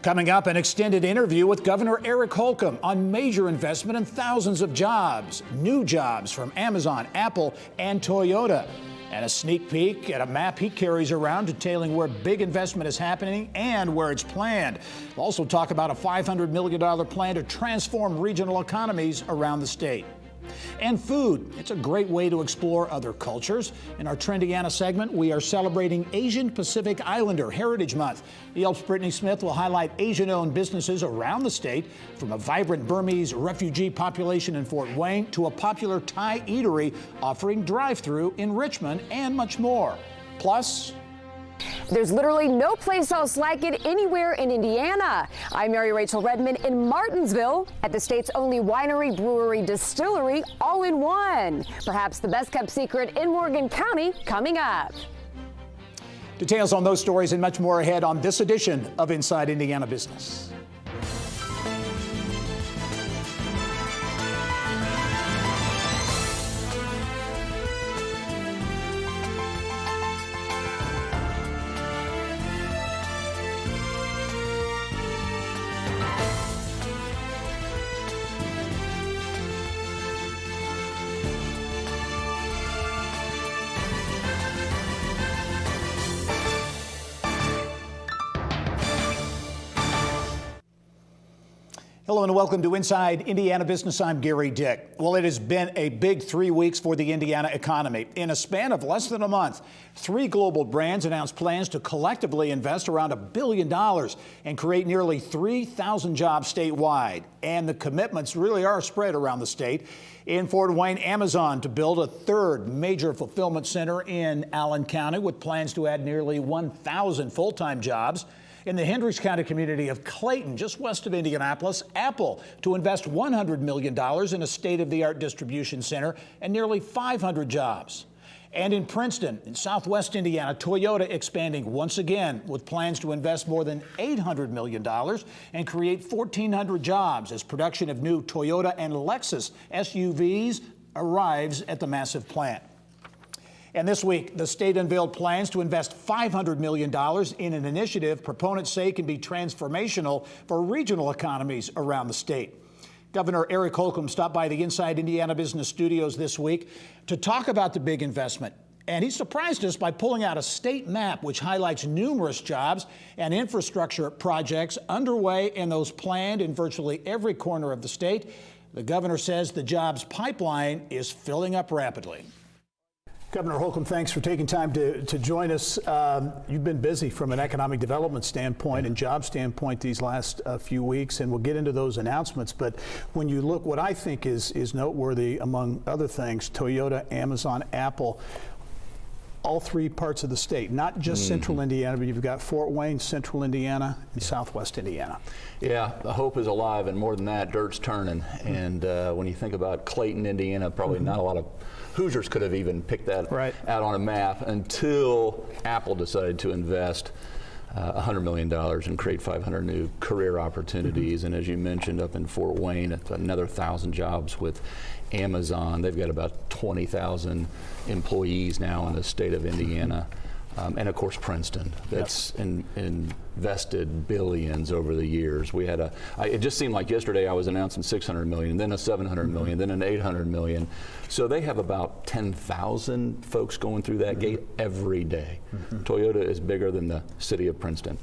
Coming up, an extended interview with Governor Eric Holcomb on major investment in thousands of jobs, new jobs from Amazon, Apple, and Toyota. And a sneak peek at a map he carries around detailing where big investment is happening and where it's planned. We'll also talk about a $500 million plan to transform regional economies around the state. And food. It's a great way to explore other cultures. In our Trendiana segment, we are celebrating Asian Pacific Islander Heritage Month. Yelp's Brittany Smith will highlight Asian-owned businesses around the state, from a vibrant Burmese refugee population in Fort Wayne to a popular Thai eatery offering drive-through in Richmond, and much more. Plus, there's literally no place else like it anywhere in Indiana. I'm Mary Rachel Redmond in Martinsville at the state's only winery, brewery, distillery, all in one. Perhaps the best kept secret in Morgan County coming up. Details on those stories and much more ahead on this edition of Inside Indiana Business. Hello and welcome to Inside Indiana Business. I'm Gary Dick. Well, it has been a big 3 weeks for the Indiana economy. In a span of less than a month, 3 global brands announced plans to collectively invest around $1 billion and create nearly 3,000 jobs statewide. And the commitments really are spread around the state. In Fort Wayne, Amazon to build a 3rd major fulfillment center in Allen County with plans to add nearly 1,000 full-time jobs. In the Hendricks County community of Clayton, just west of Indianapolis, Apple to invest $100 million in a state-of-the-art distribution center and nearly 500 jobs. And in Princeton, in southwest Indiana, Toyota expanding once again with plans to invest more than $800 million and create 1,400 jobs as production of new Toyota and Lexus SUVs arrives at the massive plant. And this week, the state unveiled plans to invest $500 million in an initiative proponents say can be transformational for regional economies around the state. Governor Eric Holcomb stopped by the Inside Indiana Business Studios this week to talk about the big investment. And he surprised us by pulling out a state map which highlights numerous jobs and infrastructure projects underway and those planned in virtually every corner of the state. The governor says the jobs pipeline is filling up rapidly. Governor Holcomb, thanks for taking time to join us. You've been busy from an economic development standpoint and job standpoint these last few weeks, and we'll get into those announcements. But when you look, what I think is noteworthy, among other things, Toyota, Amazon, Apple, all 3 parts of the state, not just central Indiana, but you've got Fort Wayne, central Indiana, and southwest Indiana. Yeah, the hope is alive, and more than that, dirt's turning. And when you think about Clayton, Indiana, probably not a lot of Hoosiers could have even picked that out on a map until Apple decided to invest $100 million and create 500 new career opportunities. And as you mentioned, up in Fort Wayne, it's another 1,000 jobs with Amazon. They've got about 20,000 employees now in the state of Indiana. And of course, Princeton, that's invested billions over the years. We had it just seemed like yesterday I was announcing $600 million, then a $700 million, then an $800 million. So they have about 10,000 folks going through that gate every day. Toyota is bigger than the city of Princeton.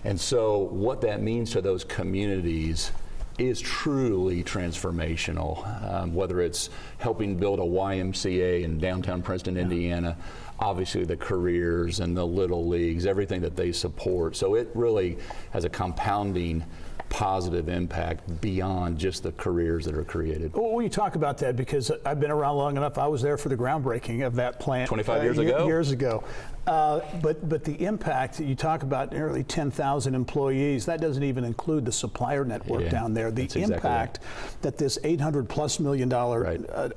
And so what that means to those communities is truly transformational, whether it's helping build a YMCA in downtown Princeton, Indiana, obviously the careers and the little leagues, everything that they support. So it really has a compounding positive impact beyond just the careers that are created. Well, you talk about that because I've been around long enough. I was there for the groundbreaking of that plant 25 years ago. Years ago. But the impact, you talk about nearly 10,000 employees, that doesn't even include the supplier network down there. The impact that this $800+ million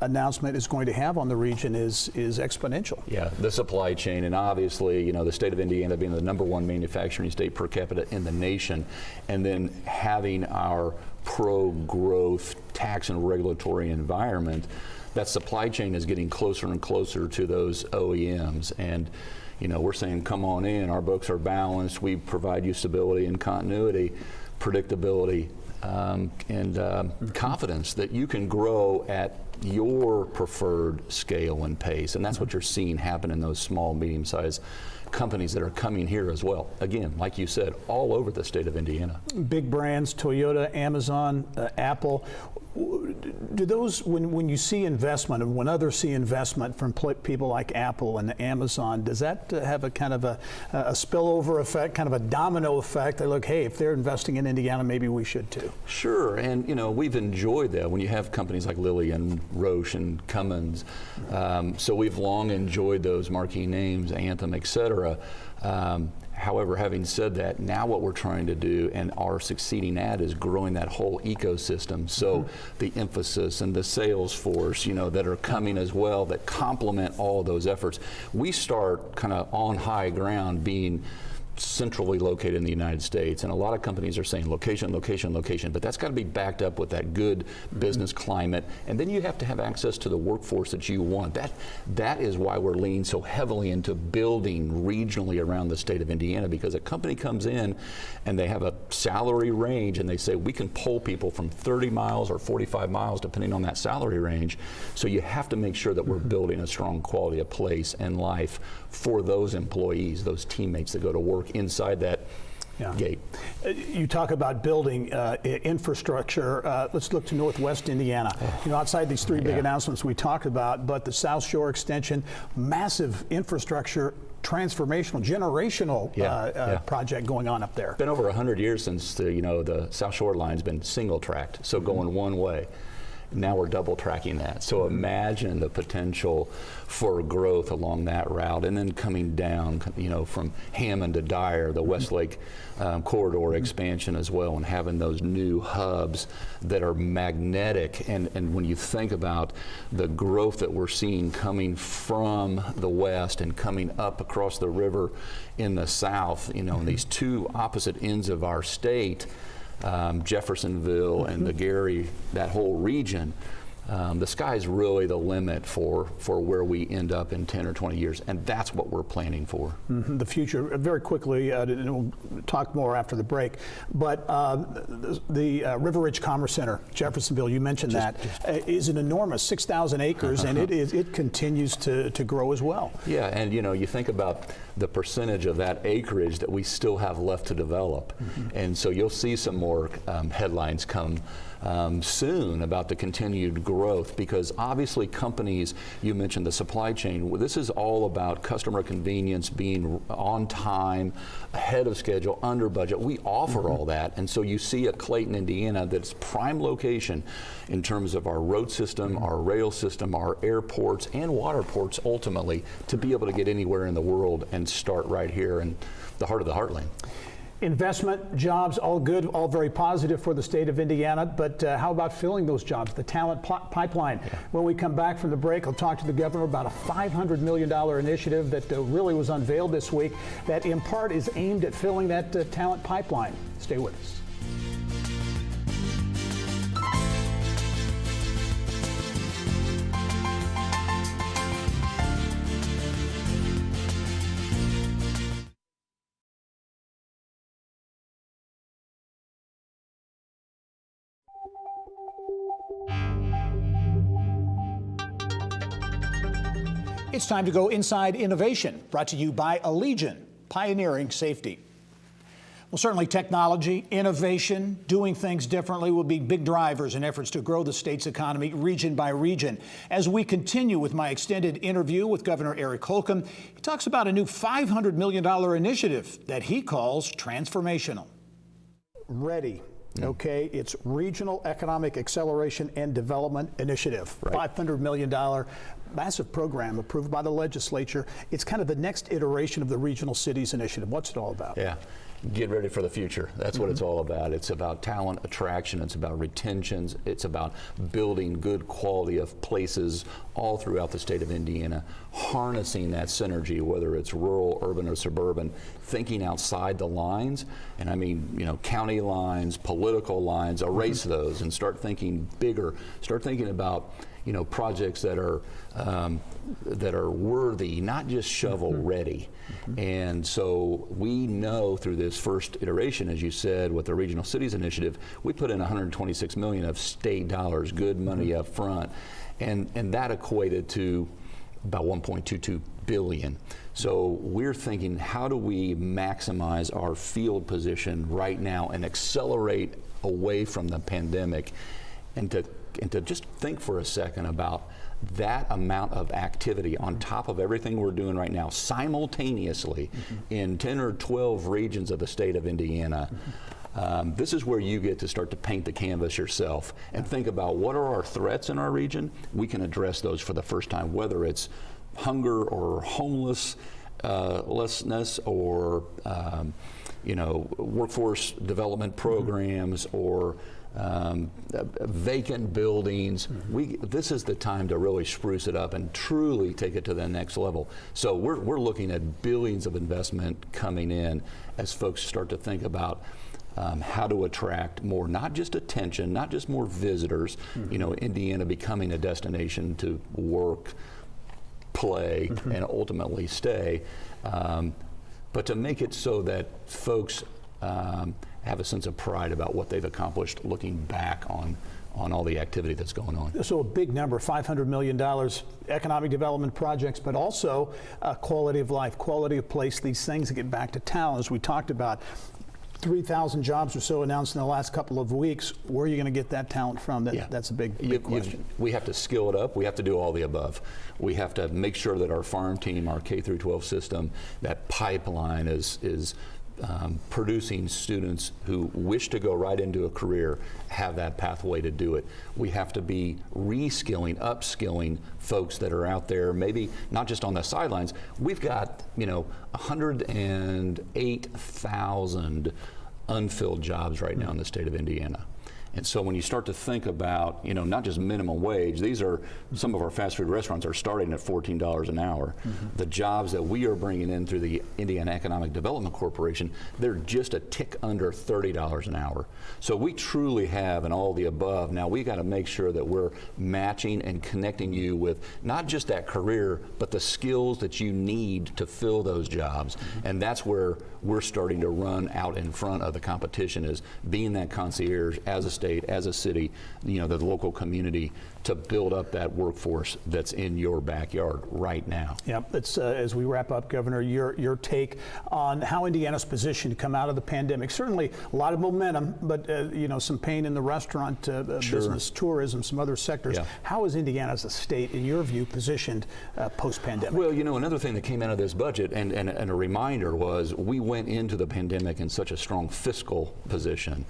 announcement is going to have on the region is exponential. Yeah, the supply chain, and obviously, you know, the state of Indiana being the #1 manufacturing state per capita in the nation, and then having our pro-growth tax and regulatory environment, that supply chain is getting closer and closer to those OEMs. And you know, we're saying, come on in, our books are balanced, we provide you stability and continuity. predictability, and confidence that you can grow at your preferred scale and pace. And that's what you're seeing happen in those small, medium-sized companies that are coming here as well. Again, like you said, all over the state of Indiana. Big brands, Toyota, Amazon, Apple. Do those, when you see investment and when others see investment from people like Apple and Amazon, does that have a kind of a spillover effect, kind of a domino effect? They look, hey, if they're investing in Indiana, maybe we should too. Sure, and we've enjoyed that when you have companies like Lilly and Roche and Cummins. So we've long enjoyed those marquee names, Anthem, et cetera. However, having said that, now what we're trying to do and are succeeding at is growing that whole ecosystem. So the emphasis and the sales force, that are coming as well, that complement all of those efforts. We start kind of on high ground, being centrally located in the United States, and a lot of companies are saying location, location, location, but that's got to be backed up with that good business climate, and then you have to have access to the workforce that you want. That is why we're leaning so heavily into building regionally around the state of Indiana, because a company comes in and they have a salary range and they say we can pull people from 30 miles or 45 miles depending on that salary range. So you have to make sure that we're building a strong quality of place and life for those employees, those teammates that go to work inside that gate. You talk about building infrastructure. Let's look to Northwest Indiana. Outside these three big announcements we talked about, but the South Shore extension, massive infrastructure, transformational, generational project going on up there. Been over 100 years since the South Shore line's been single tracked, so going one way. Now we're double tracking that. So imagine the potential for growth along that route, and then coming down, from Hammond to Dyer, the Westlake corridor expansion as well, and having those new hubs that are magnetic. And when you think about the growth that we're seeing coming from the west and coming up across the river in the south, in these two opposite ends of our state, Jeffersonville and the Gary, that whole region, the sky's really the limit for where we end up in 10 or 20 years, and that's what we're planning for. The future, very quickly, and we'll talk more after the break, but the River Ridge Commerce Center, Jeffersonville, you mentioned is an enormous 6,000 acres, and it continues to grow as well. Yeah, and you think about the percentage of that acreage that we still have left to develop, and so you'll see some more headlines come soon about the continued growth, because obviously companies, you mentioned the supply chain, this is all about customer convenience, being on time, ahead of schedule, under budget. We offer all that, and so you see a Clayton, Indiana that's prime location in terms of our road system, our rail system, our airports, and water ports ultimately, to be able to get anywhere in the world and start right here in the heart of the heartland. Investment, jobs, all good, all very positive for the state of Indiana, but how about filling those jobs, the talent pipeline? When we come back from the break, I'll talk to the governor about a $500 million initiative that really was unveiled this week that in part is aimed at filling that talent pipeline. Stay with us. It's time to go inside innovation, brought to you by Allegion, pioneering safety. Well, certainly technology, innovation, doing things differently will be big drivers in efforts to grow the state's economy region by region. As we continue with my extended interview with Governor Eric Holcomb, he talks about a new $500 million initiative that he calls transformational. Ready. Okay, it's Regional Economic Acceleration and Development Initiative, $500 million, massive program approved by the legislature. It's kind of the next iteration of the Regional Cities Initiative. What's it all about? Yeah. Get ready for the future. That's what it's all about. It's about talent attraction. It's about retentions. It's about building good quality of places all throughout the state of Indiana, harnessing that synergy, whether it's rural, urban, or suburban, thinking outside the lines. And I mean, county lines, political lines, erase those and start thinking bigger. Start thinking about projects that are worthy, not just shovel ready. And so we know through this first iteration, as you said, with the Regional Cities Initiative, we put in $126 million of state dollars, good money up front, and that equated to about $1.22 billion. So we're thinking, how do we maximize our field position right now and accelerate away from the pandemic, and to just think for a second about that amount of activity on top of everything we're doing right now simultaneously in 10 or 12 regions of the state of Indiana. This is where you get to start to paint the canvas yourself and think about what are our threats in our region. We can address those for the first time, whether it's hunger or homelessness or workforce development programs or vacant buildings. This is the time to really spruce it up and truly take it to the next level. So we're looking at billions of investment coming in as folks start to think about how to attract more, not just attention, not just more visitors, Indiana becoming a destination to work, play, and ultimately stay, but to make it so that folks have a sense of pride about what they've accomplished looking back on all the activity that's going on. So a big number, $500 million, economic development projects, but also quality of life, quality of place, these things that get back to town, as we talked about. 3,000 jobs or so announced in the last couple of weeks. Where are you going to get that talent from? That's a big question. We have to skill it up. We have to do all the above. We have to make sure that our farm team, our K through 12 system, that pipeline is producing students who wish to go right into a career, have that pathway to do it. We have to be reskilling, upskilling folks that are out there, maybe not just on the sidelines. We've got 108,000 unfilled jobs right now in the state of Indiana. And so when you start to think about, not just minimum wage, these are, some of our fast food restaurants are starting at $14 an hour. The jobs that we are bringing in through the Indiana Economic Development Corporation, they're just a tick under $30 an hour. So we truly have an all the above. Now we got to make sure that we're matching and connecting you with not just that career, but the skills that you need to fill those jobs. And that's where we're starting to run out in front of the competition, is being that concierge as a state, as a city, the local community, to build up that workforce that's in your backyard right now. Yeah, it's as we wrap up, Governor, your take on how Indiana's positioned to come out of the pandemic. Certainly a lot of momentum, but some pain in the restaurant business, tourism, some other sectors. Yeah. How is Indiana as a state, in your view, positioned post-pandemic? Well, another thing that came out of this budget and a reminder was we went into the pandemic in such a strong fiscal position.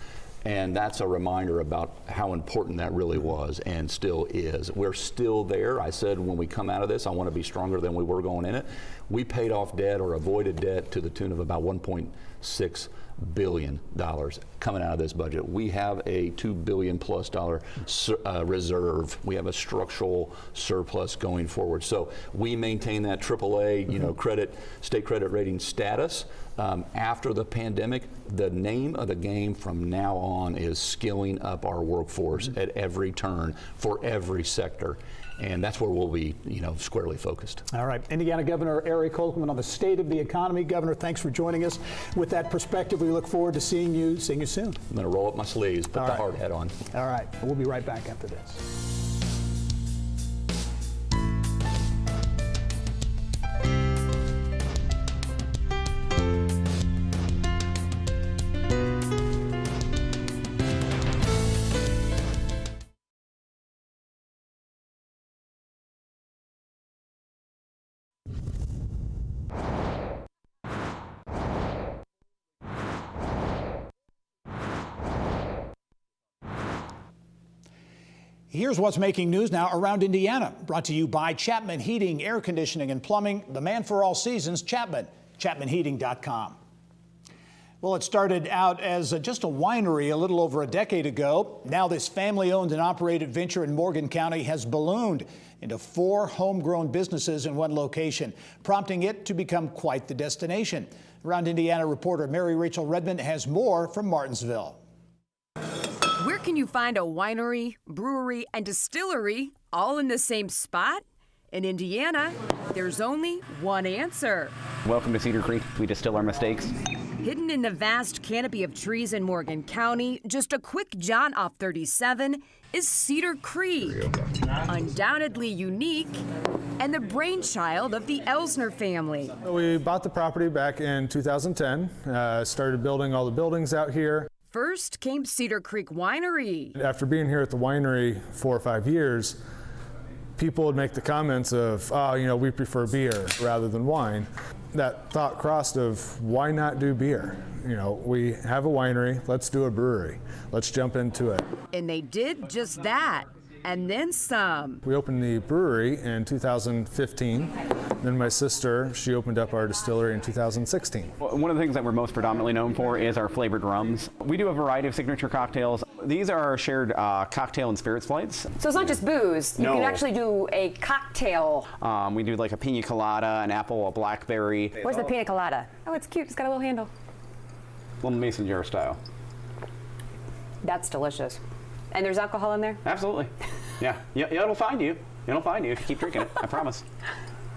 And that's a reminder about how important that really was and still is. We're still there. I said when we come out of this, I want to be stronger than we were going in it. We paid off debt or avoided debt to the tune of about $1.6 billion coming out of this budget. We have a $2 billion plus reserve. We have a structural surplus going forward. So we maintain that AAA, state credit rating status. After the pandemic, the name of the game from now on is skilling up our workforce at every turn for every sector. And that's where we'll be, squarely focused. All right. Indiana Governor Eric Holcomb on the state of the economy. Governor, thanks for joining us. With that perspective, we look forward to seeing you soon. I'm going to roll up my sleeves, put the hard hat on. All right. We'll be right back after this. Here's what's making news now around Indiana. Brought to you by Chapman Heating, Air Conditioning and Plumbing, the man for all seasons, Chapman, chapmanheating.com. Well, it started out as just a winery a little over a decade ago. Now this family-owned and operated venture in Morgan County has ballooned into 4 homegrown businesses in one location, prompting it to become quite the destination. Around Indiana reporter Mary Rachel Redmond has more from Martinsville. We're can you find a winery, brewery, and distillery all in the same spot? In Indiana, there's only one answer. Welcome to Cedar Creek. We distill our mistakes. Hidden in the vast canopy of trees in Morgan County, just a quick jaunt off 37, is Cedar Creek. Undoubtedly unique and the brainchild of the Elsner family. We bought the property back in 2010, started building all the buildings out here. First came Cedar Creek Winery. After being here at the winery 4 or 5 years, people would make the comments of, oh, you know, we prefer beer rather than wine. That thought crossed of why not do beer? You know, we have a winery, let's do a brewery. Let's jump into it. And they did just that, and then some. We opened the brewery in 2015. Then my sister, she opened up our distillery in 2016. One of the things that we're most predominantly known for is our flavored rums. We do a variety of signature cocktails. These are our shared cocktail and spirits flights. So it's not just booze, you can actually do a cocktail. We do like a pina colada, an apple, a blackberry. Where's the pina colada? Oh, it's cute, it's got a little handle. Little mason jar style. That's delicious. And there's alcohol in there? Absolutely. Yeah, it'll find you. It'll find you if you keep drinking it, I promise.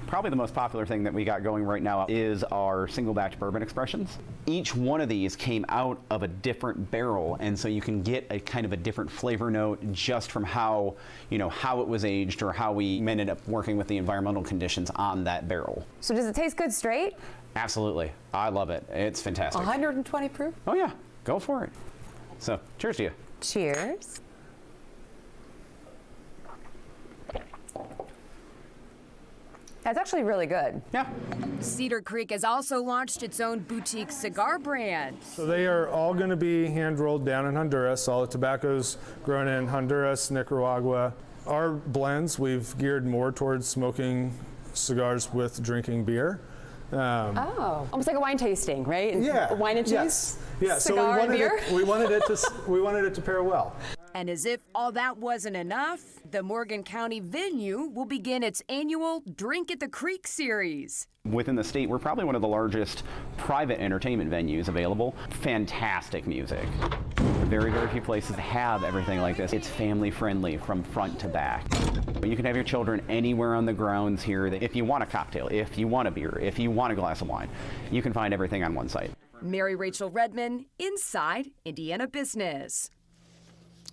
Probably the most popular thing that we got going right now is our single batch bourbon expressions. Each one of these came out of a different barrel, and so you can get a kind of a different flavor note just from how, you know, how it was aged or how we ended up working with the environmental conditions on that barrel. So does it taste good straight? Absolutely. I love it. It's fantastic. 120 proof? Oh yeah, go for it. So, cheers to you. Cheers. That's actually really good. Yeah. Cedar Creek has also launched its own boutique cigar brand. So they are all going to be hand rolled down in Honduras. All the tobacco's grown in Honduras, Nicaragua. Our blends, we've geared more towards smoking cigars with drinking beer. Almost like a wine tasting, right? Yeah. Wine and cheese? Yes. Yeah. Cigar so and beer? we wanted it to pair well. And as if all that wasn't enough, the Morgan County venue will begin its annual Drink at the Creek series. Within the state, we're probably one of the largest private entertainment venues available. Fantastic music. Very, very few places have everything like this. It's family friendly from front to back. You can have your children anywhere on the grounds here. If you want a cocktail, if you want a beer, if you want a glass of wine, you can find everything on one site. Mary Rachel Redmond, Inside Indiana Business.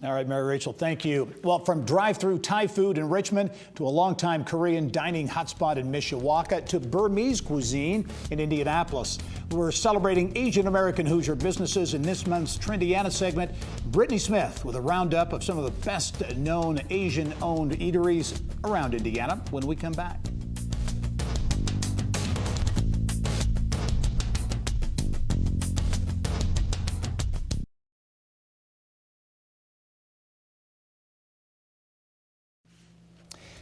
All right, Mary Rachel, thank you. Well, from drive-through Thai food in Richmond to a longtime Korean dining hotspot in Mishawaka to Burmese cuisine in Indianapolis, we're celebrating Asian American Hoosier businesses in this month's Trendiana segment. Brittany Smith with a roundup of some of the best-known Asian-owned eateries around Indiana when we come back.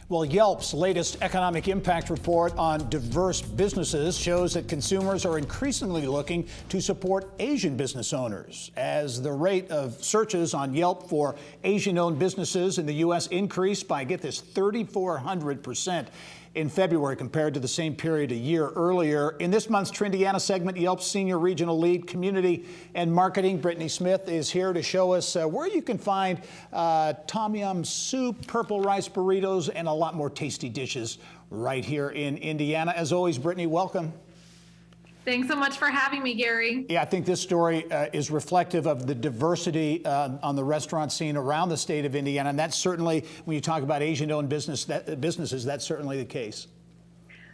Well, Yelp's latest economic impact report on diverse businesses shows that consumers are increasingly looking to support Asian business owners as the rate of searches on Yelp for Asian-owned businesses in the U.S. increased by, get this, 3,400% in February compared to the same period a year earlier. In this month's Trendiana segment, Yelp's Senior Regional Lead Community and Marketing, Brittany Smith, is here to show us where you can find tom yum soup, purple rice burritos, and a lot more tasty dishes right here in Indiana. As always, Brittany, welcome. Thanks so much for having me, Gary. Yeah, I think this story is reflective of the diversity on the restaurant scene around the state of Indiana, and that's certainly, when you talk about Asian-owned businesses, that's certainly the case.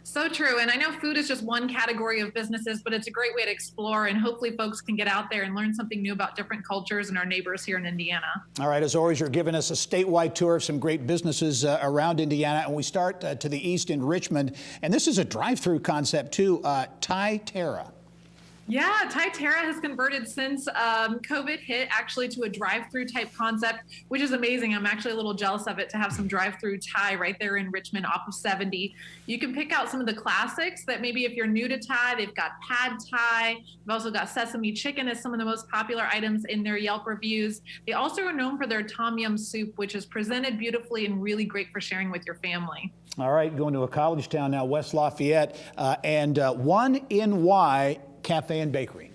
So true. And I know food is just one category of businesses, but it's a great way to explore, and hopefully folks can get out there and learn something new about different cultures and our neighbors here in Indiana. All right, as always, you're giving us a statewide tour of some great businesses around Indiana, and we start to the east in Richmond, and this is a drive-through concept too, Thai Terra. Yeah, Thai Terra has converted since COVID hit actually to a drive-through type concept, which is amazing. I'm actually a little jealous of it to have some drive-through Thai right there in Richmond off of 70. You can pick out some of the classics that maybe if you're new to Thai, they've got Pad Thai. They've also got sesame chicken as some of the most popular items in their Yelp reviews. They also are known for their tom yum soup, which is presented beautifully and really great for sharing with your family. All right, going to a college town now, West Lafayette, and One in Y Cafe and Bakery.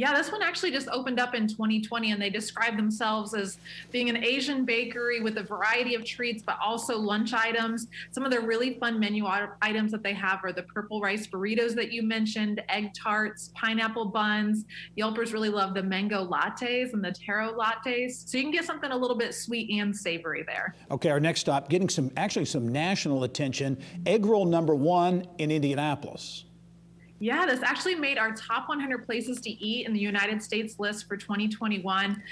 Yeah, this one actually just opened up in 2020, and they describe themselves as being an Asian bakery with a variety of treats, but also lunch items. Some of the really fun menu items that they have are the purple rice burritos that you mentioned, egg tarts, pineapple buns. Yelpers really love the mango lattes and the taro lattes. So you can get something a little bit sweet and savory there. Okay, our next stop, getting some national attention, egg roll #1 in Indianapolis. Yeah, this actually made our top 100 places to eat in the United States list for 2021.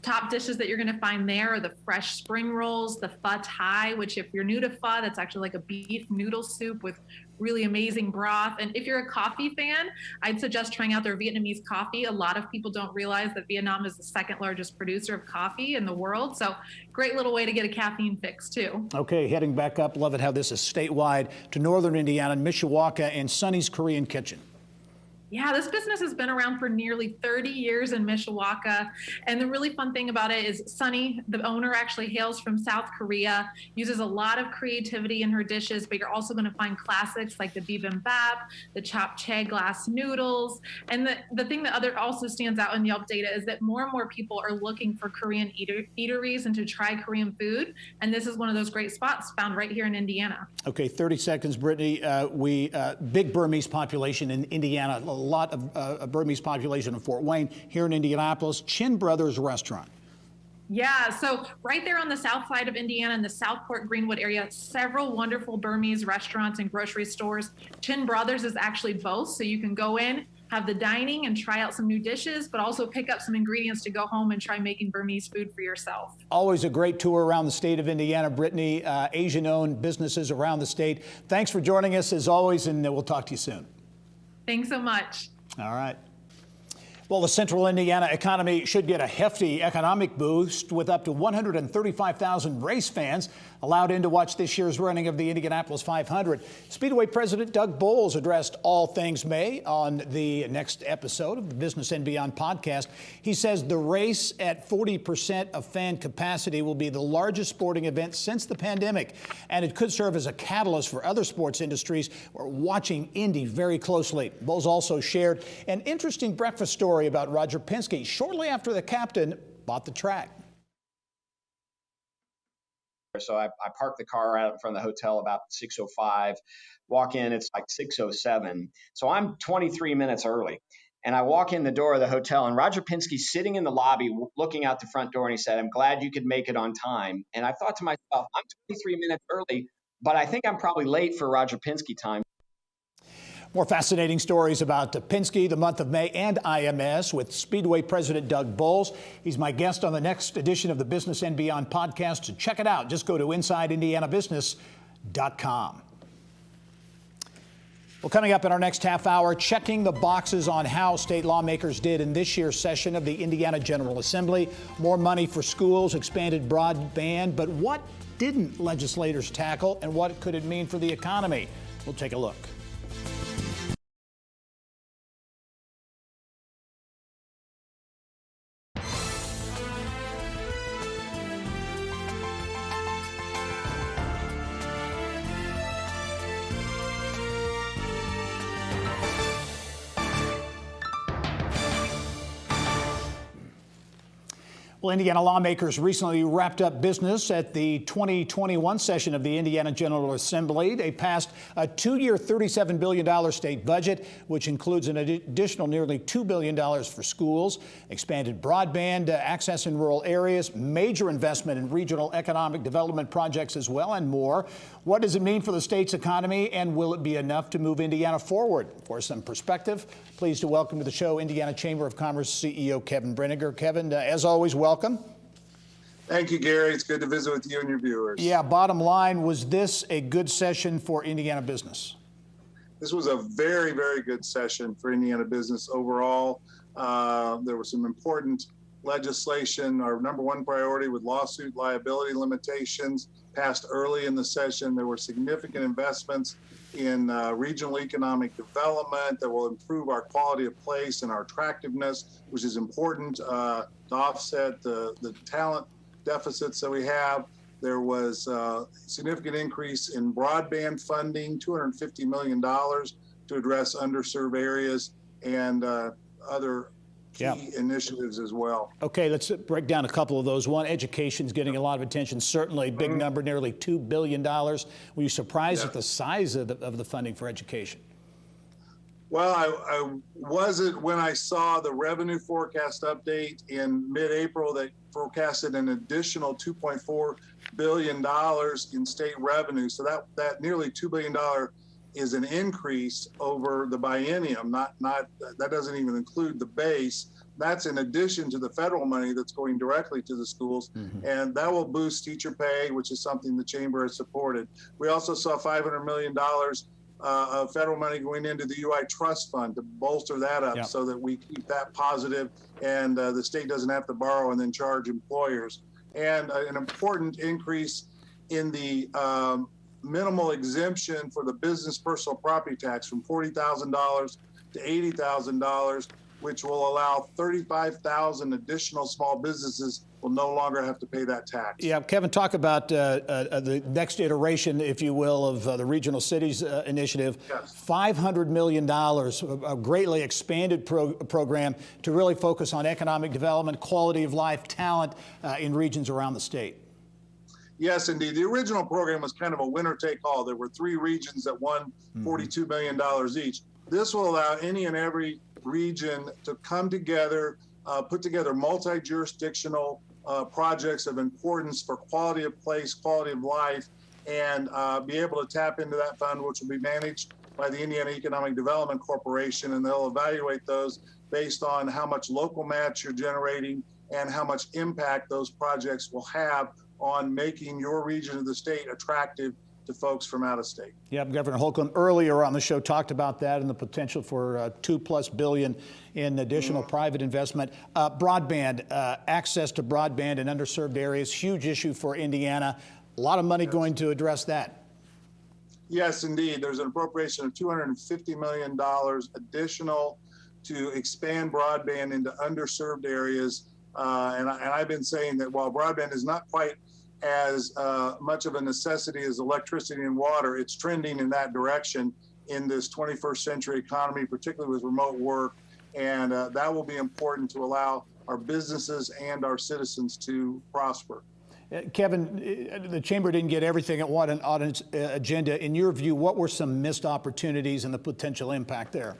Top dishes that you're going to find there are the fresh spring rolls, the pho thai, which if you're new to pho, that's actually like a beef noodle soup with really amazing broth. And if you're a coffee fan, I'd suggest trying out their Vietnamese coffee. A lot of people don't realize that Vietnam is the second largest producer of coffee in the world. So great little way to get a caffeine fix too. Okay, heading back up, love it how this is statewide, to northern Indiana, Mishawaka, and Sonny's Korean Kitchen. Yeah, this business has been around for nearly 30 years in Mishawaka. And the really fun thing about it is Sunny, the owner, actually hails from South Korea, uses a lot of creativity in her dishes, but you're also going to find classics like the bibimbap, the japchae glass noodles. And the thing that also stands out in Yelp data is that more and more people are looking for Korean eateries and to try Korean food. And this is one of those great spots found right here in Indiana. Okay, 30 seconds, Brittany. Big Burmese population in Indiana. A lot of Burmese population in Fort Wayne. Here in Indianapolis, Chin Brothers Restaurant. Yeah, so right there on the south side of Indiana in the Southport Greenwood area, several wonderful Burmese restaurants and grocery stores. Chin Brothers is actually both, so you can go in, have the dining and try out some new dishes, but also pick up some ingredients to go home and try making Burmese food for yourself. Always a great tour around the state of Indiana. Brittany, Asian-owned businesses around the state. Thanks for joining us as always, and we'll talk to you soon. Thanks so much. All right. Well, the central Indiana economy should get a hefty economic boost with up to 135,000 race fans allowed in to watch this year's running of the Indianapolis 500. Speedway President Doug Boles addressed all things May on the next episode of the Business and Beyond podcast. He says the race at 40% of fan capacity will be the largest sporting event since the pandemic, and it could serve as a catalyst for other sports industries who are watching Indy very closely. Boles also shared an interesting breakfast story about Roger Penske shortly after the captain bought the track. So I parked the car out in front of the hotel about 6:05, walk in, it's like 6:07. So I'm 23 minutes early. And I walk in the door of the hotel and Roger Penske's sitting in the lobby looking out the front door and he said, "I'm glad you could make it on time." And I thought to myself, I'm 23 minutes early, but I think I'm probably late for Roger Penske time. More fascinating stories about Penske, the month of May, and IMS with Speedway President Doug Boles. He's my guest on the next edition of the Business and Beyond podcast. So check it out. Just go to InsideIndianaBusiness.com. Well, coming up in our next half hour, checking the boxes on how state lawmakers did in this year's session of the Indiana General Assembly. More money for schools, expanded broadband, but what didn't legislators tackle and what could it mean for the economy? We'll take a look. Well, Indiana lawmakers recently wrapped up business at the 2021 session of the Indiana General Assembly. They passed a two-year $37 billion state budget, which includes an additional nearly $2 billion for schools, expanded broadband access in rural areas, major investment in regional economic development projects as well, and more. What does it mean for the state's economy, and will it be enough to move Indiana forward? For some perspective, pleased to welcome to the show Indiana Chamber of Commerce CEO Kevin Brinegar. Kevin, as always, welcome. Thank you, Gary. It's good to visit with you and your viewers. Yeah, bottom line, was this a good session for Indiana business? This was a very, very good session for Indiana business overall. There was some important legislation. Our number one priority with lawsuit liability limitations passed early in the session. There were significant investments in regional economic development that will improve our quality of place and our attractiveness, which is important to offset the talent deficits that we have. There was a significant increase in broadband funding, $250 million to address underserved areas and other key initiatives as well. Okay, let's break down a couple of those. One, education's getting a lot of attention, certainly big number, nearly $2 billion. Were you surprised at the size of the funding for education? Well, I wasn't when I saw the revenue forecast update in mid-April that forecasted an additional $2.4 billion in state revenue. So that nearly $2 billion is an increase over the biennium. Not that doesn't even include the base. That's in addition to the federal money that's going directly to the schools, and that will boost teacher pay, which is something the chamber has supported. We also saw $500 million of federal money going into the UI Trust Fund to bolster that up so that we keep that positive and the state doesn't have to borrow and then charge employers. And an important increase in the minimal exemption for the business personal property tax from $40,000 to $80,000, which will allow 35,000 additional small businesses will no longer have to pay that tax. Yeah, Kevin, talk about the next iteration, if you will, of the Regional Cities Initiative. Yes. $500 million, a greatly expanded program to really focus on economic development, quality of life, talent in regions around the state. Yes, indeed. The original program was kind of a winner-take-all. There were 3 regions that won $42 million each. This will allow any and every region to come together, put together multi-jurisdictional projects of importance for quality of place, quality of life, and be able to tap into that fund, which will be managed by the Indiana Economic Development Corporation, and they'll evaluate those based on how much local match you're generating and how much impact those projects will have on making your region of the state attractive to folks from out of state. Yep, Governor Holcomb earlier on the show talked about that and the potential for $2+ billion in additional private investment. Broadband, access to broadband in underserved areas, huge issue for Indiana. A lot of money going to address that. Yes, indeed. There's an appropriation of $250 million additional to expand broadband into underserved areas. And I've been saying that while broadband is not quite as much of a necessity as electricity and water, it's trending in that direction in this 21st century economy, particularly with remote work. And that will be important to allow our businesses and our citizens to prosper. Kevin, the chamber didn't get everything it wanted on its agenda. In your view, what were some missed opportunities and the potential impact there?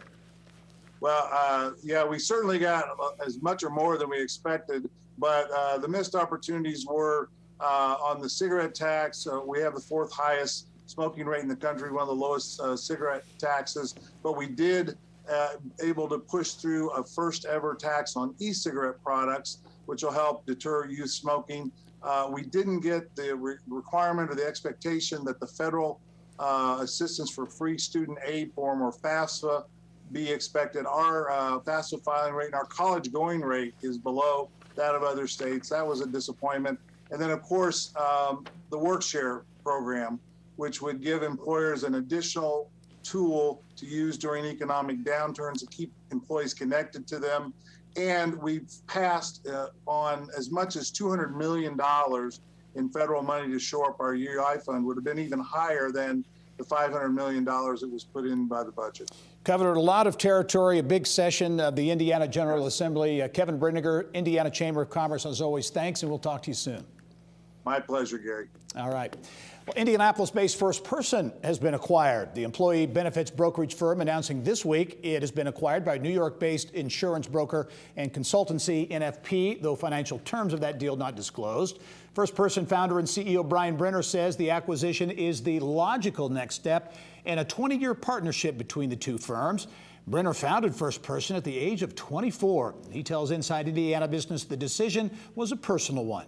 Well, yeah, we certainly got as much or more than we expected, but the missed opportunities were on the cigarette tax. We have the 4th highest smoking rate in the country, one of the lowest cigarette taxes, but we did able to push through a first ever tax on e-cigarette products, which will help deter youth smoking. We didn't get the requirement or the expectation that the federal assistance for free student aid form, or FAFSA, be expected. Our FAFSA filing rate and our college going rate is below that of other states. That was a disappointment. And then, of course, the WorkShare program, which would give employers an additional tool to use during economic downturns to keep employees connected to them. And we've passed on as much as $200 million in federal money to shore up our UI fund. Would have been even higher than the $500 million that was put in by the budget. Covered a lot of territory, a big session of the Indiana General Assembly. Kevin Brinegar, Indiana Chamber of Commerce, as always, thanks, and we'll talk to you soon. My pleasure, Gary. All right. Well, Indianapolis-based First Person has been acquired. The employee benefits brokerage firm announcing this week it has been acquired by New York-based insurance broker and consultancy NFP, though financial terms of that deal not disclosed. First Person founder and CEO Brian Brenner says the acquisition is the logical next step in a 20-year partnership between the two firms. Brenner founded First Person at the age of 24. He tells Inside Indiana Business the decision was a personal one.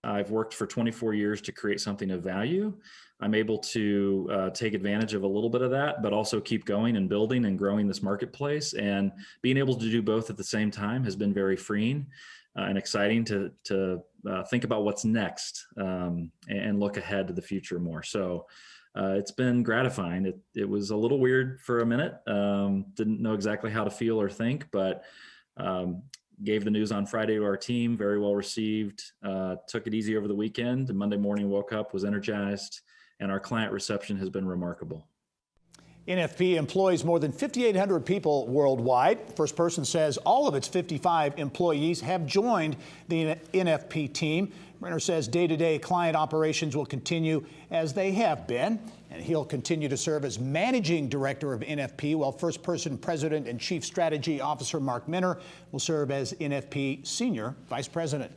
I've worked for 24 years to create something of value. I'm able to take advantage of a little bit of that, but also keep going and building and growing this marketplace. And being able to do both at the same time has been very freeing and exciting to think about what's next and look ahead to the future more. So it's been gratifying. It was a little weird for a minute. Didn't know exactly how to feel or think, but gave the news on Friday to our team, very well received, took it easy over the weekend, and Monday morning woke up, was energized, and our client reception has been remarkable. NFP employs more than 5,800 people worldwide. First Person says all of its 55 employees have joined the NFP team. Brenner says day-to-day client operations will continue as they have been, and he'll continue to serve as managing director of NFP, while First Person president and chief strategy officer Mark Minner will serve as NFP senior vice president.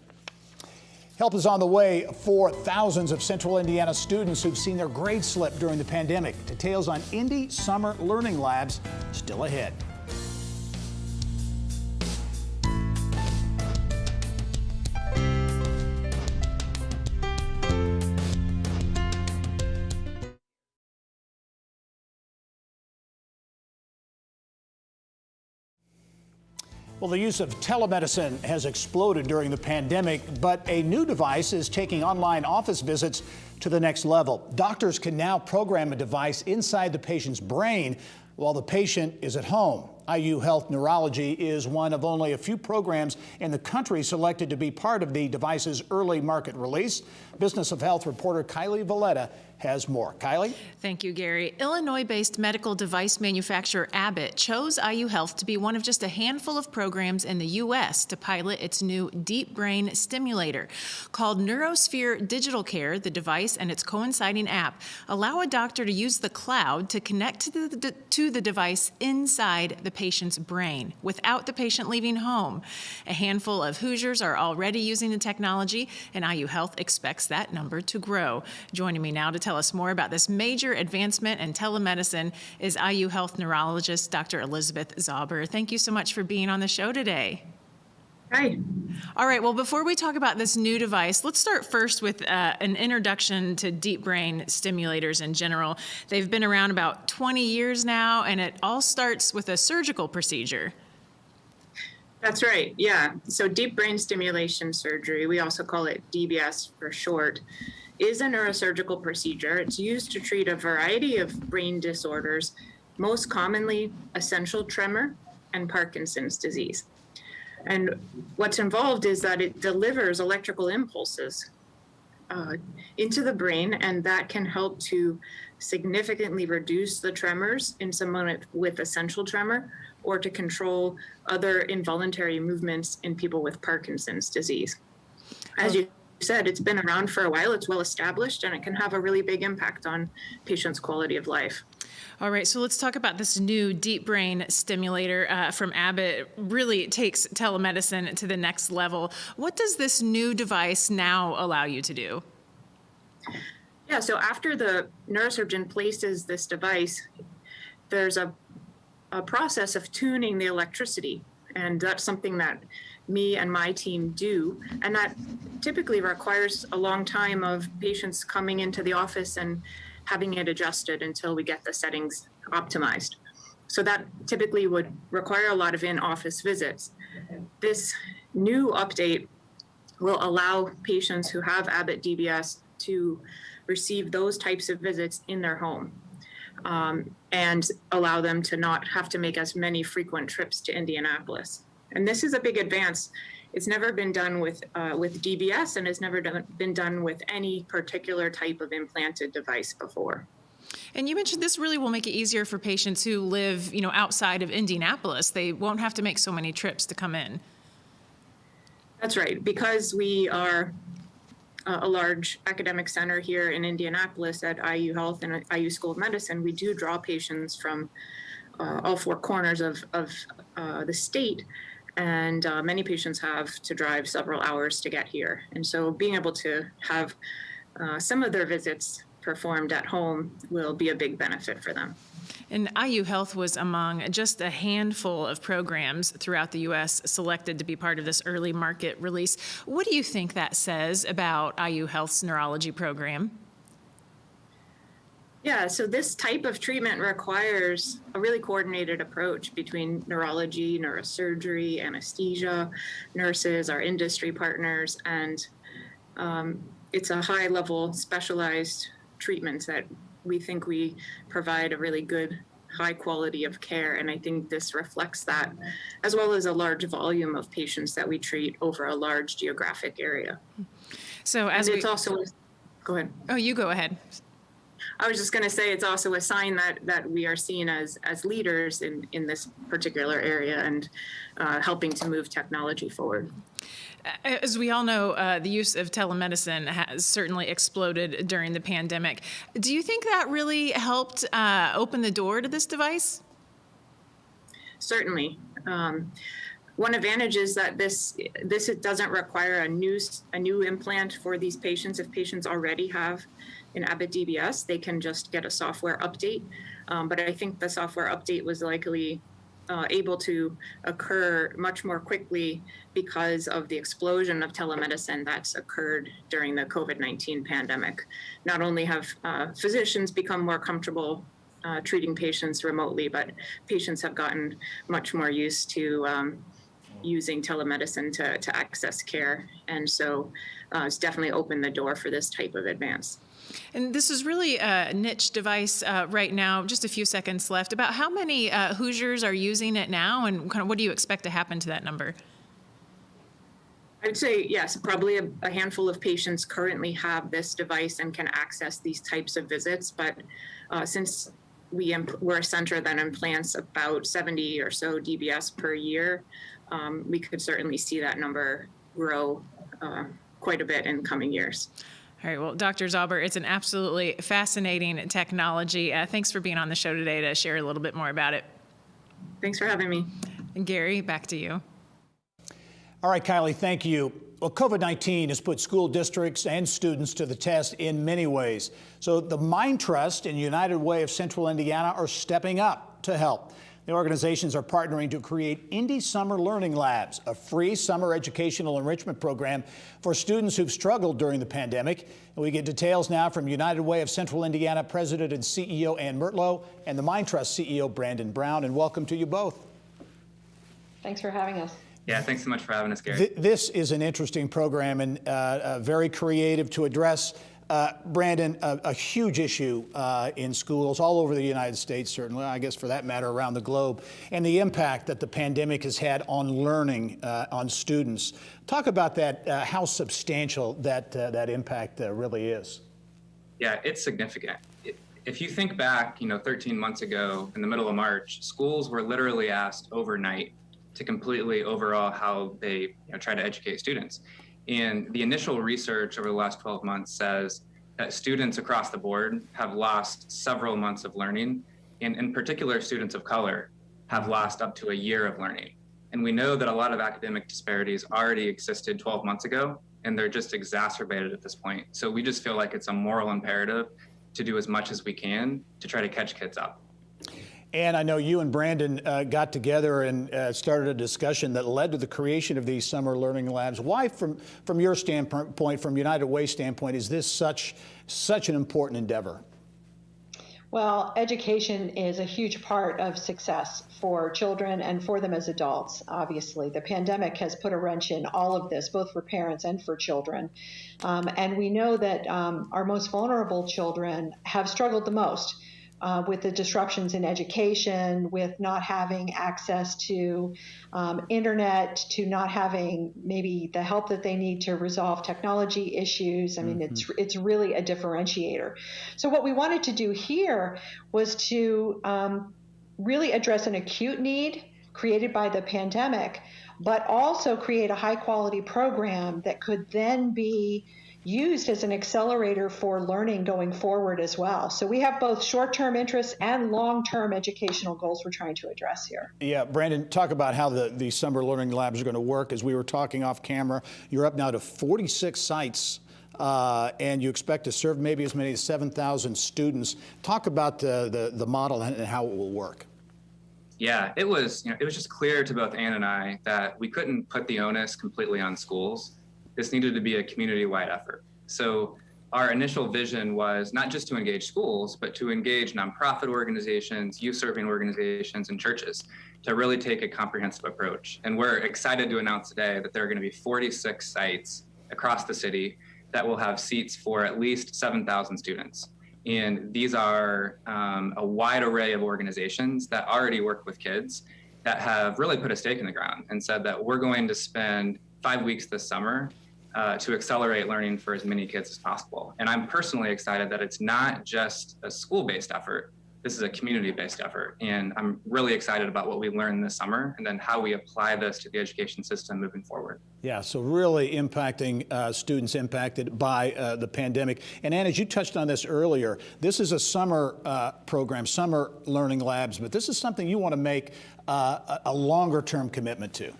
Help is on the way for thousands of Central Indiana students who've seen their grades slip during the pandemic. Details on Indy Summer Learning Labs still ahead. Well, the use of telemedicine has exploded during the pandemic, but a new device is taking online office visits to the next level. Doctors can now program a device inside the patient's brain while the patient is at home. IU Health Neurology is one of only a few programs in the country selected to be part of the device's early market release. Business of Health reporter Kylie Valletta has more. Kylie? Thank you, Gary. Illinois-based medical device manufacturer Abbott chose IU Health to be one of just a handful of programs in the U.S. to pilot its new deep brain stimulator. Called Neurosphere Digital Care, the device and its coinciding app allow a doctor to use the cloud to connect to the device inside the patient's brain without the patient leaving home. A handful of Hoosiers are already using the technology, and IU Health expects that number to grow. Joining me now to tell us more about this major advancement in telemedicine is IU Health neurologist Dr. Elizabeth Zauber. Thank you so much for being on the show today. Hi. All right, well, before we talk about this new device, let's start first with an introduction to deep brain stimulators in general. They've been around about 20 years now, and it all starts with a surgical procedure. That's right, yeah. So deep brain stimulation surgery, we also call it DBS for short, is a neurosurgical procedure. It's used to treat a variety of brain disorders, most commonly essential tremor and Parkinson's disease. And what's involved is that it delivers electrical impulses into the brain, and that can help to significantly reduce the tremors in someone with essential tremor, or to control other involuntary movements in people with Parkinson's disease. As you said, it's been around for a while, it's well established, and it can have a really big impact on patients' quality of life. All right, so let's talk about this new deep brain stimulator from Abbott. It really takes telemedicine to the next level. What does this new device now allow you to do? Yeah, so after the neurosurgeon places this device, there's a process of tuning the electricity, and that's something that me and my team do, and that typically requires a long time of patients coming into the office and having it adjusted until we get the settings optimized. So that typically would require a lot of in-office visits. This new update will allow patients who have Abbott DBS to receive those types of visits in their home, and allow them to not have to make as many frequent trips to Indianapolis. And this is a big advance. It's never been done with DBS, and it's never been done with any particular type of implanted device before. And you mentioned this really will make it easier for patients who live, outside of Indianapolis. They won't have to make so many trips to come in. That's right. Because we are a large academic center here in Indianapolis at IU Health and IU School of Medicine, we do draw patients from all four corners of the state. And many patients have to drive several hours to get here. And so being able to have some of their visits performed at home will be a big benefit for them. And IU Health was among just a handful of programs throughout the U.S. selected to be part of this early market release. What do you think that says about IU Health's neurology program? Yeah, so this type of treatment requires a really coordinated approach between neurology, neurosurgery, anesthesia, nurses, our industry partners, and it's a high-level specialized treatment that we think we provide a really good high quality of care, and I think this reflects that, as well as a large volume of patients that we treat over a large geographic area. So as it's also, go ahead. Oh, you go ahead. I was just going to say it's also a sign that we are seen as leaders in this particular area and helping to move technology forward. As we all know, the use of telemedicine has certainly exploded during the pandemic. Do you think that really helped open the door to this device? Certainly. One advantage is that this it doesn't require a new implant for these patients. If patients already have an Abbott DBS, they can just get a software update. But I think the software update was likely able to occur much more quickly because of the explosion of telemedicine that's occurred during the COVID-19 pandemic. Not only have physicians become more comfortable treating patients remotely, but patients have gotten much more used to using telemedicine to access care. And so it's definitely opened the door for this type of advance. And this is really a niche device right now. Just a few seconds left. About how many Hoosiers are using it now, and kind of what do you expect to happen to that number? I'd say, yes, probably a handful of patients currently have this device and can access these types of visits. But since we're a center that implants about 70 or so DBS per year, we could certainly see that number grow quite a bit in coming years. All right, well, Dr. Zauber, it's an absolutely fascinating technology. Thanks for being on the show today to share a little bit more about it. Thanks for having me. And Gary, back to you. All right, Kylie, thank you. Well, COVID-19 has put school districts and students to the test in many ways. So the Mind Trust and United Way of Central Indiana are stepping up to help. The organizations are partnering to create Indy Summer Learning Labs, a free summer educational enrichment program for students who've struggled during the pandemic. And we get details now from United Way of Central Indiana President and CEO Ann Mertlow and the Mind Trust CEO Brandon Brown. And welcome to you both. Thanks for having us. Yeah, thanks so much for having us, Gary. This is an interesting program and very creative to address, Brandon, a huge issue in schools all over the United States, certainly, I guess for that matter, around the globe, and the impact that the pandemic has had on learning on students. Talk about that, how substantial that impact really is. Yeah, it's significant. If you think back, 13 months ago in the middle of March, schools were literally asked overnight to completely overhaul how they try to educate students. And the initial research over the last 12 months says that students across the board have lost several months of learning, and in particular, students of color have lost up to a year of learning. And we know that a lot of academic disparities already existed 12 months ago, and they're just exacerbated at this point. So we just feel like it's a moral imperative to do as much as we can to try to catch kids up. And I know you and Brandon got together and started a discussion that led to the creation of these summer learning labs. Why, from your standpoint, from United Way standpoint, is this such an important endeavor? Well, education is a huge part of success for children and for them as adults, obviously. The pandemic has put a wrench in all of this, both for parents and for children. And we know that our most vulnerable children have struggled the most with the disruptions in education, with not having access to internet, to not having maybe the help that they need to resolve technology issues. I mean, it's really a differentiator. So what we wanted to do here was to really address an acute need created by the pandemic, but also create a high quality program that could then be used as an accelerator for learning going forward as well. So we have both short-term interests and long-term educational goals we're trying to address here. Yeah, Brandon, talk about how the summer learning labs are going to work. As we were talking off camera, you're up now to 46 sites, and you expect to serve maybe as many as 7,000 students. Talk about the model and how it will work. Yeah, it was just clear to both Ann and I that we couldn't put the onus completely on schools. This needed to be a community-wide effort. So our initial vision was not just to engage schools, but to engage nonprofit organizations, youth-serving organizations, and churches to really take a comprehensive approach. And we're excited to announce today that there are going to be 46 sites across the city that will have seats for at least 7,000 students. And these are a wide array of organizations that already work with kids that have really put a stake in the ground and said that we're going to spend 5 weeks this summer to accelerate learning for as many kids as possible. And I'm personally excited that it's not just a school-based effort. This is a community-based effort. And I'm really excited about what we learned this summer and then how we apply this to the education system moving forward. Yeah, so really impacting students impacted by the pandemic. And Ann, as you touched on this earlier, this is a summer program, summer learning labs, but this is something you want to make a longer-term commitment to.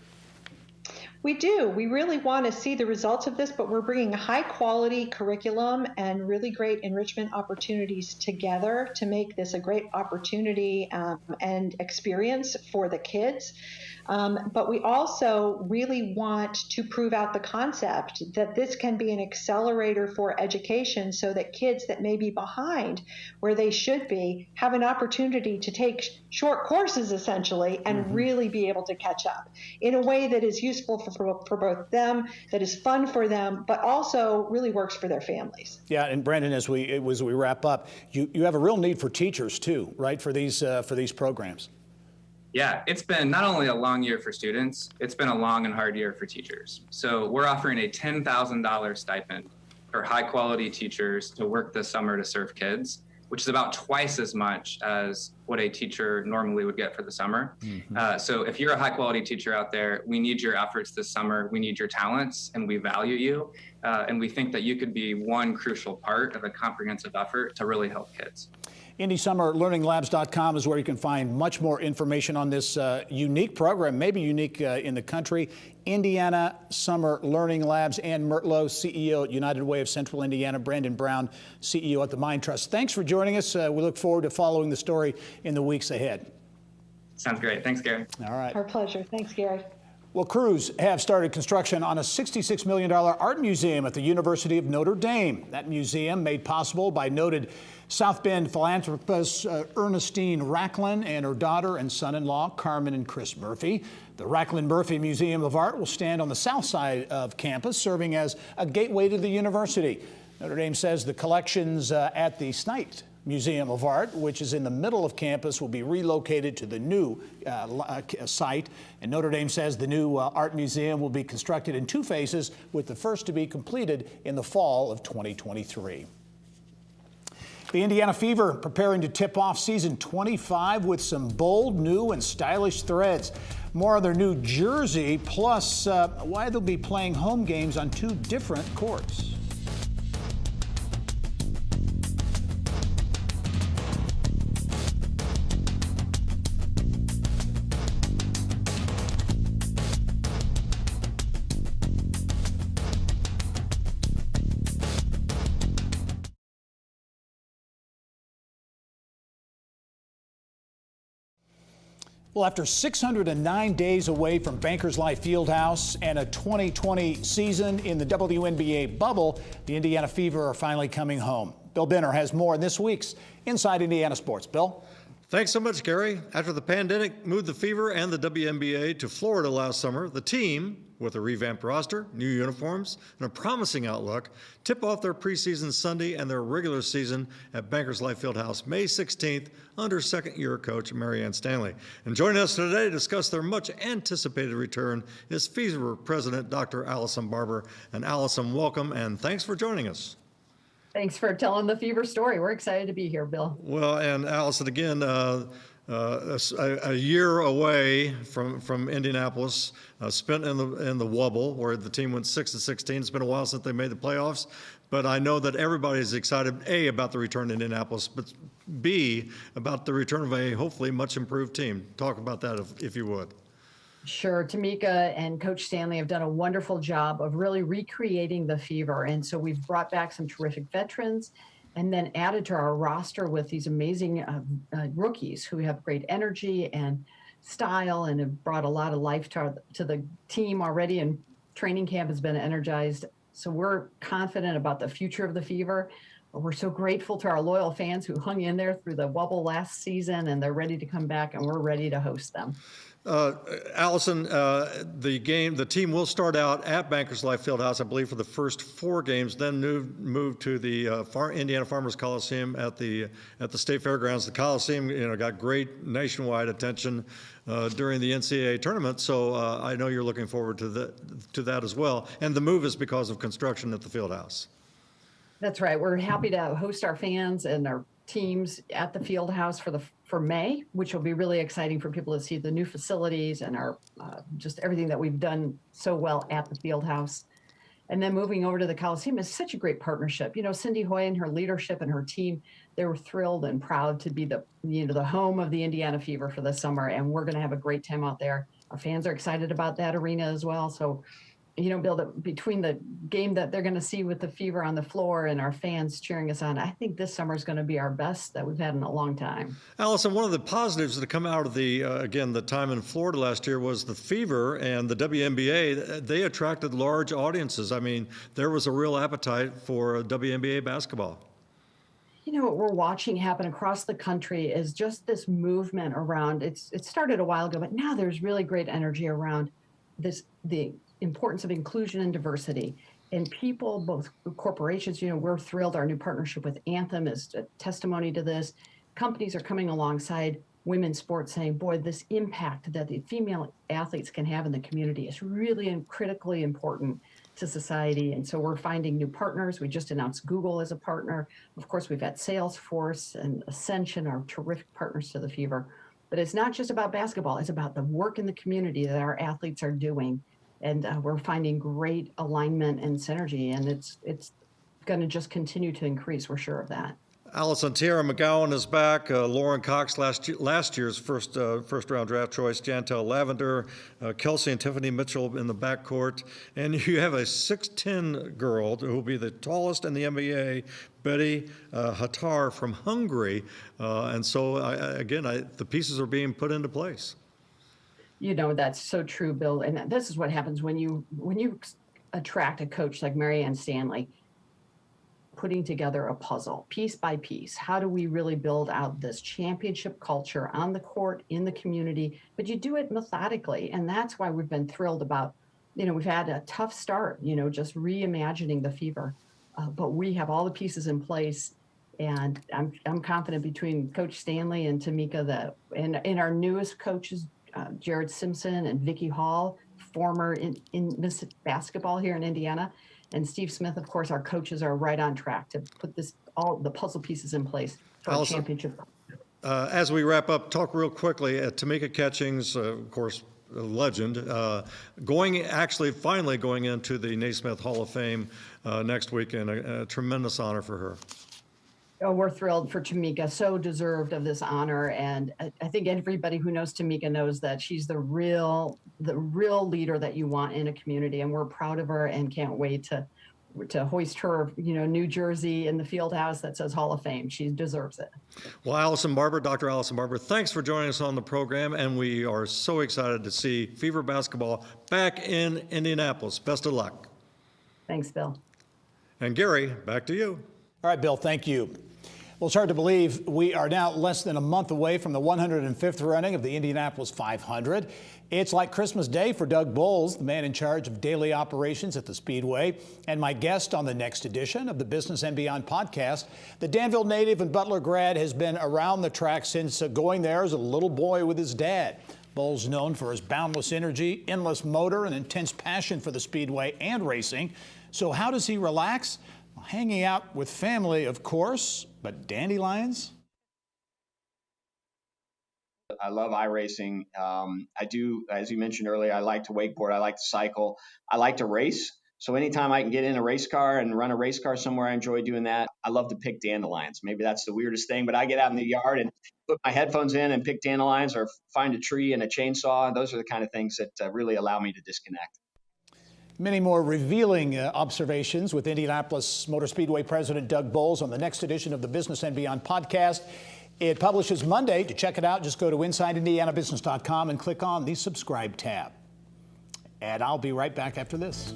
We do. We really want to see the results of this, but we're bringing high quality curriculum and really great enrichment opportunities together to make this a great opportunity and experience for the kids. But we also really want to prove out the concept that this can be an accelerator for education so that kids that may be behind where they should be have an opportunity to take short courses essentially and really be able to catch up in a way that is useful for both them, that is fun for them, but also really works for their families. Yeah, and Brandon, as we wrap up, you have a real need for teachers too, right, for these programs. Yeah, it's been not only a long year for students, it's been a long and hard year for teachers. So we're offering a $10,000 stipend for high quality teachers to work this summer to serve kids, which is about twice as much as what a teacher normally would get for the summer. So if you're a high quality teacher out there, we need your efforts this summer, we need your talents, and we value you. And we think that you could be one crucial part of a comprehensive effort to really help kids. IndySummerLearningLabs.com is where you can find much more information on this unique program, maybe unique in the country. Indiana Summer Learning Labs. Ann Mertlow, CEO at United Way of Central Indiana. Brandon Brown, CEO at the Mind Trust. Thanks for joining us. We look forward to following the story in the weeks ahead. Sounds great. Thanks, Gary. All right. Our pleasure. Thanks, Gary. Well, crews have started construction on a $66 million art museum at the University of Notre Dame. That museum made possible by noted South Bend philanthropist Ernestine Racklin and her daughter and son-in-law, Carmen and Chris Murphy. The Racklin Murphy Museum of Art will stand on the south side of campus, serving as a gateway to the university. Notre Dame says the collections at the Snite Museum of Art, which is in the middle of campus, will be relocated to the new site. And Notre Dame says the new art museum will be constructed in two phases, with the first to be completed in the fall of 2023. The Indiana Fever preparing to tip off season 25 with some bold, new, and stylish threads. More on their new jersey, plus why they'll be playing home games on two different courts. Well, after 609 days away from Bankers Life Fieldhouse and a 2020 season in the WNBA bubble, the Indiana Fever are finally coming home. Bill Benner has more in this week's Inside Indiana Sports. Bill? Thanks so much, Gary. After the pandemic moved the Fever and the WNBA to Florida last summer, the team, with a revamped roster, new uniforms, and a promising outlook, tip off their preseason Sunday and their regular season at Bankers Life Fieldhouse May 16th under second-year coach Marianne Stanley. And joining us today to discuss their much-anticipated return is Fever President Dr. Allison Barber. And Allison, welcome, and thanks for joining us. Thanks for telling the Fever story. We're excited to be here, Bill. Well, and Allison, again, a year away from Indianapolis, spent in the Wubble, where the team went 6-16. It's been a while since they made the playoffs, but I know that everybody's excited, A, about the return to Indianapolis, but B, about the return of a hopefully much improved team. Talk about that if you would. Sure. Tamika and Coach Stanley have done a wonderful job of really recreating the Fever. And so we've brought back some terrific veterans and then added to our roster with these amazing rookies who have great energy and style and have brought a lot of life to the team already. And training camp has been energized. So we're confident about the future of the Fever. We're so grateful to our loyal fans who hung in there through the Wubble last season, and they're ready to come back, and we're ready to host them. Allison, the team will start out at Bankers Life Fieldhouse, I believe, for the first 4 games, then move to the Indiana Farmers Coliseum at the State Fairgrounds. The Coliseum, got great nationwide attention during the NCAA tournament, so I know you're looking forward to that as well. And the move is because of construction at the Fieldhouse. That's right. We're happy to host our fans and our teams at the Fieldhouse for May, which will be really exciting for people to see the new facilities and our just everything that we've done so well at the Fieldhouse. And then moving over to the Coliseum is such a great partnership. Cindy Hoy and her leadership and her team, they were thrilled and proud to be the home of the Indiana Fever for the summer, and we're going to have a great time out there. Our fans are excited about that arena as well. So, Bill, between the game that they're going to see with the Fever on the floor and our fans cheering us on, I think this summer is going to be our best that we've had in a long time. Allison, one of the positives that come out of the time in Florida last year was the Fever and the WNBA. They attracted large audiences. I mean, there was a real appetite for WNBA basketball. What we're watching happen across the country is just this movement around. It started a while ago, but now there's really great energy around the importance of inclusion and diversity. And people, both corporations, we're thrilled. Our new partnership with Anthem is a testimony to this. Companies are coming alongside women's sports saying, boy, this impact that the female athletes can have in the community is really and critically important to society. And so we're finding new partners. We just announced Google as a partner. Of course, we've got Salesforce and Ascension, our terrific partners to the Fever. But it's not just about basketball. It's about the work in the community that our athletes are doing. And we're finding great alignment and synergy, and it's going to just continue to increase. We're sure of that. Allison, Tiara McGowan is back. Lauren Cox, last year's first round draft choice. Jantel Lavender, Kelsey and Tiffany Mitchell in the backcourt, and you have a 6'10" girl who will be the tallest in the NBA, Betty Hattar from Hungary. And so the pieces are being put into place. That's so true, Bill. And this is what happens when you attract a coach like Marianne Stanley, putting together a puzzle piece by piece. How do we really build out this championship culture on the court, in the community? But you do it methodically. And that's why we've been thrilled about, we've had a tough start, just reimagining the Fever. But we have all the pieces in place. And I'm confident between Coach Stanley and Tamika that, and our newest coaches, Jared Simpson and Vicky Hall, former in Miss Basketball here in Indiana, and Steve Smith, of course, our coaches are right on track to put all the puzzle pieces in place for our championship. As we wrap up, talk real quickly. Tamika Catchings, of course, a legend, finally going into the Naismith Hall of Fame next weekend. A tremendous honor for her. Oh, we're thrilled for Tamika, so deserved of this honor. And I think everybody who knows Tamika knows that she's the real leader that you want in a community. And we're proud of her and can't wait to hoist her, New Jersey in the field house that says Hall of Fame. She deserves it. Well, Dr. Allison Barber, thanks for joining us on the program. And we are so excited to see Fever basketball back in Indianapolis. Best of luck. Thanks, Bill. And Gary, back to you. All right, Bill, thank you. Well, it's hard to believe we are now less than a month away from the 105th running of the Indianapolis 500. It's like Christmas Day for Doug Bowles, the man in charge of daily operations at the Speedway, and my guest on the next edition of the Business and Beyond podcast. The Danville native and Butler grad has been around the track since going there as a little boy with his dad. Bowles, known for his boundless energy, endless motor, and intense passion for the Speedway and racing. So how does he relax? Hanging out with family, of course, but dandelions? I love iRacing. I do, as you mentioned earlier, I like to wakeboard. I like to cycle. I like to race. So anytime I can get in a race car and run a race car somewhere, I enjoy doing that. I love to pick dandelions. Maybe that's the weirdest thing, but I get out in the yard and put my headphones in and pick dandelions or find a tree and a chainsaw. Those are the kind of things that really allow me to disconnect. Many more revealing observations with Indianapolis Motor Speedway President Doug Bowles on the next edition of the Business and Beyond podcast. It publishes Monday. To check it out, just go to InsideIndianaBusiness.com and click on the subscribe tab. And I'll be right back after this.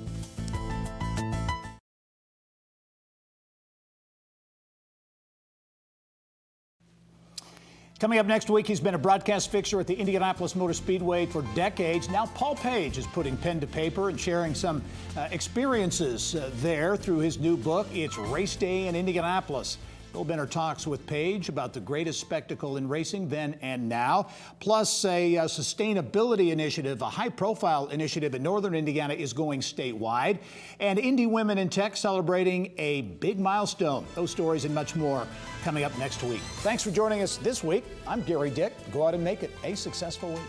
Coming up next week, he's been a broadcast fixture at the Indianapolis Motor Speedway for decades. Now Paul Page is putting pen to paper and sharing some experiences there through his new book. It's Race Day in Indianapolis. Bill Benner talks with Page about the greatest spectacle in racing then and now, plus a sustainability initiative, a high-profile initiative in northern Indiana is going statewide, and Indy Women in Tech celebrating a big milestone. Those stories and much more coming up next week. Thanks for joining us this week. I'm Gary Dick. Go out and make it a successful week.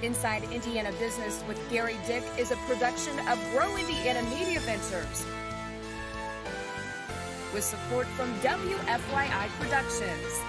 Inside Indiana Business with Gary Dick is a production of Grow Indiana Media Ventures with support from WFYI Productions.